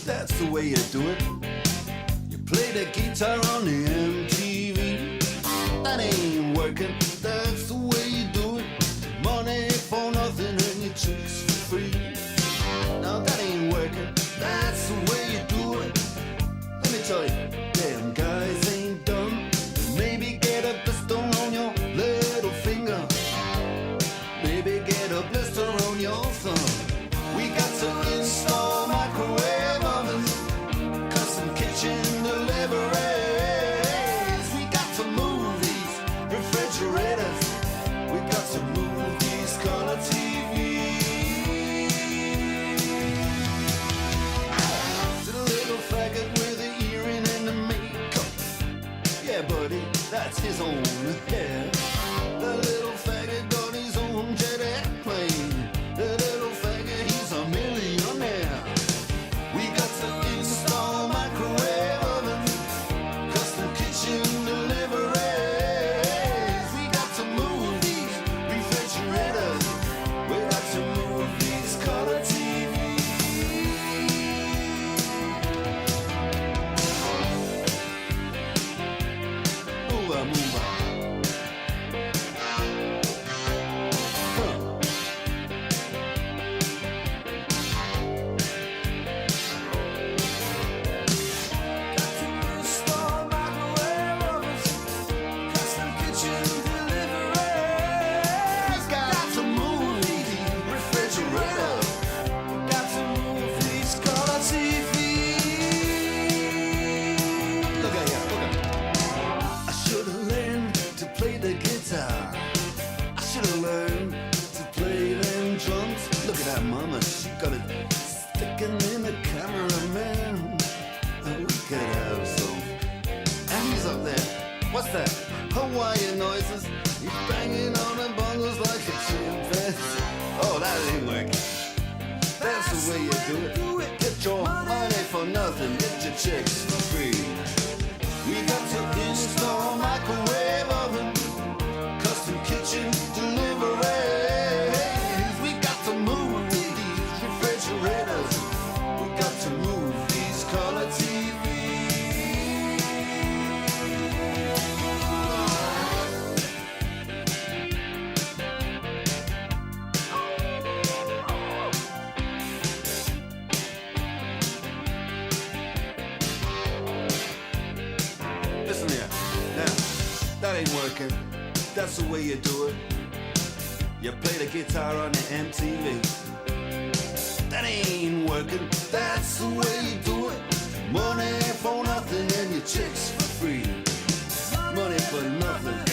That's the way you do it. You play the guitar on the MTV. That ain't working. That's the way you do it. Money for nothing and your chicks for free. Now that ain't working. That's the way you do it. Let me tell you, damn guys ain't dumb. Maybe get a blister on your little finger. Maybe get a blister on your thumb. We got to install microwave ovens, custom kitchen deliveries. We got to move these refrigerators. We got to move these color TVs. To the little faggot with the earring and the makeup. Yeah, buddy, that's his own hair. The little faggot got his own jet airplane. The little faggot, he's a millionaire. We got to install microwave oven, custom kitchen deliveries. We got to move these refrigerators. We got to move these color TVs. Move on, move on. Mama, she got it sticking in the cameraman. We could have some. And he's up there. What's that? Hawaiian noises. He's banging on the bongos like a chimpanzee. Oh, that ain't working. That's the way you do it. Get your money for nothing. Get your chicks for free. We got to install microwave oven, custom kitchen delivery. We got to move refrigerators. We got to move these color TVs. Listen here. Now, that ain't working. That's the way you do it. You play the guitar on the MTV. That ain't working. That's the way you do it. Money for nothing and your chicks for free. Money for nothing.